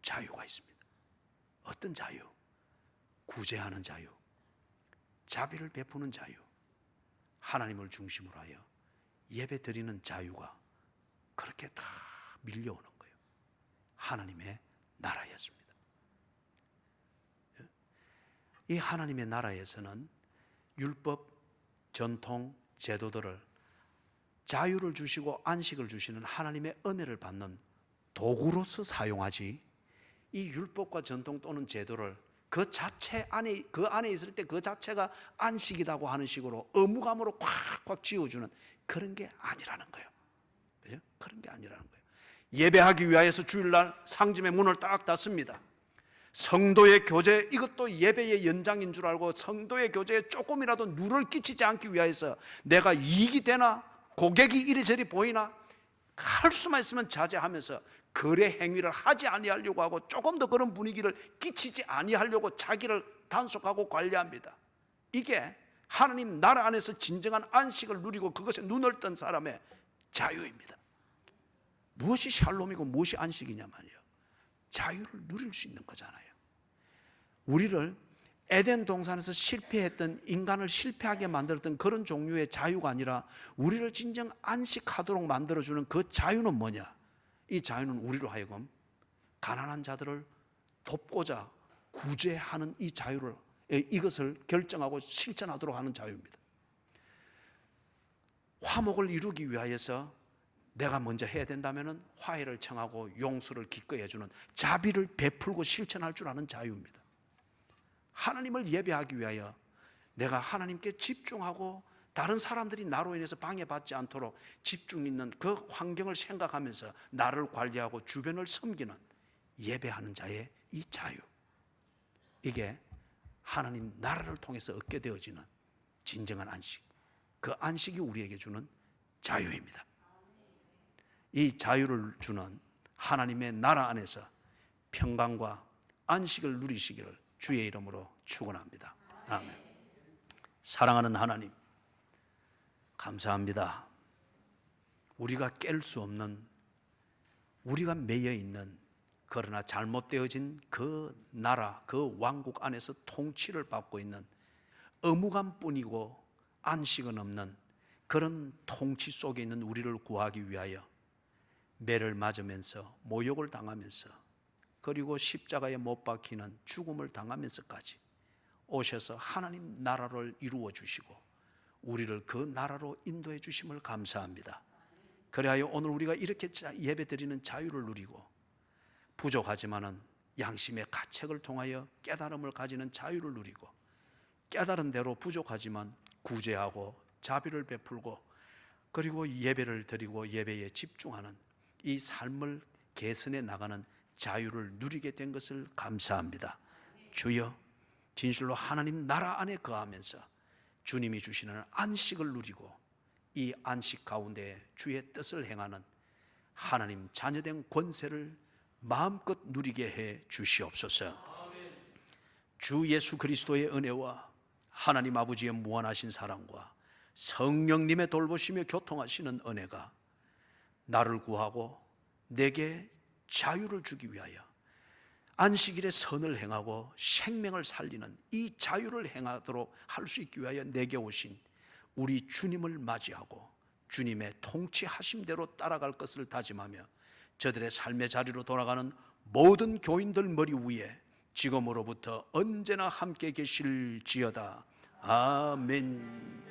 자유가 있습니다. 어떤 자유? 구제하는 자유, 자비를 베푸는 자유, 하나님을 중심으로 하여 예배 드리는 자유가 그렇게 다 밀려오는 거예요. 하나님의 나라였습니다. 이 하나님의 나라에서는 율법, 전통, 제도들을 자유를 주시고 안식을 주시는 하나님의 은혜를 받는 도구로서 사용하지, 이 율법과 전통 또는 제도를 그 자체 안에, 그 안에 있을 때 그 자체가 안식이라고 하는 식으로 의무감으로 꽉꽉 쥐어주는 그런 게 아니라는 거예요. 그죠? 그런 게 아니라는 거예요. 예배하기 위하여서 주일날 상점의 문을 딱 닫습니다. 성도의 교제, 이것도 예배의 연장인 줄 알고 성도의 교제에 조금이라도 누를 끼치지 않기 위하여서 내가 이익이 되나, 고객이 이리저리 보이나, 할 수만 있으면 자제하면서 거래 행위를 하지 아니하려고 하고 조금 더 그런 분위기를 끼치지 아니하려고 자기를 단속하고 관리합니다. 이게 하나님 나라 안에서 진정한 안식을 누리고 그것에 눈을 뜬 사람의 자유입니다. 무엇이 샬롬이고 무엇이 안식이냐 말이에요. 자유를 누릴 수 있는 거잖아요. 우리를 에덴 동산에서 실패했던, 인간을 실패하게 만들었던 그런 종류의 자유가 아니라 우리를 진정 안식하도록 만들어주는 그 자유는 뭐냐? 이 자유는 우리로 하여금 가난한 자들을 돕고자 구제하는 이 자유를, 이것을 결정하고 실천하도록 하는 자유입니다. 화목을 이루기 위하여서 내가 먼저 해야 된다면 화해를 청하고 용서를 기꺼이 해주는, 자비를 베풀고 실천할 줄 아는 자유입니다. 하나님을 예배하기 위하여 내가 하나님께 집중하고 다른 사람들이 나로 인해서 방해받지 않도록 집중 있는 그 환경을 생각하면서 나를 관리하고 주변을 섬기는, 예배하는 자의 이 자유, 이게 하나님 나라를 통해서 얻게 되어지는 진정한 안식, 그 안식이 우리에게 주는 자유입니다. 이 자유를 주는 하나님의 나라 안에서 평강과 안식을 누리시기를 주의 이름으로 축원합니다. 아멘. 사랑하는 하나님, 감사합니다. 우리가 깰 수 없는, 우리가 매여 있는, 그러나 잘못되어진 그 나라, 그 왕국 안에서 통치를 받고 있는 의무감뿐이고 안식은 없는 그런 통치 속에 있는 우리를 구하기 위하여 매를 맞으면서 모욕을 당하면서, 그리고 십자가에 못 박히는 죽음을 당하면서까지 오셔서 하나님 나라를 이루어 주시고 우리를 그 나라로 인도해 주심을 감사합니다. 그래야 오늘 우리가 이렇게 예배드리는 자유를 누리고 부족하지만은 양심의 가책을 통하여 깨달음을 가지는 자유를 누리고, 깨달은 대로 부족하지만 구제하고 자비를 베풀고 그리고 예배를 드리고 예배에 집중하는 이 삶을 개선해 나가는 자유를 누리게 된 것을 감사합니다. 주여, 진실로 하나님 나라 안에 거하면서 주님이 주시는 안식을 누리고 이 안식 가운데 주의 뜻을 행하는 하나님 자녀된 권세를 마음껏 누리게 해 주시옵소서. 주 예수 그리스도의 은혜와 하나님 아버지의 무한하신 사랑과 성령님의 돌보시며 교통하시는 은혜가 나를 구하고 내게 자유를 주기 위하여 안식일에 선을 행하고 생명을 살리는 이 자유를 행하도록 할 수 있기 위하여 내게 오신 우리 주님을 맞이하고 주님의 통치하심대로 따라갈 것을 다짐하며 저들의 삶의 자리로 돌아가는 모든 교인들 머리 위에 지금으로부터 언제나 함께 계실지어다. 아멘.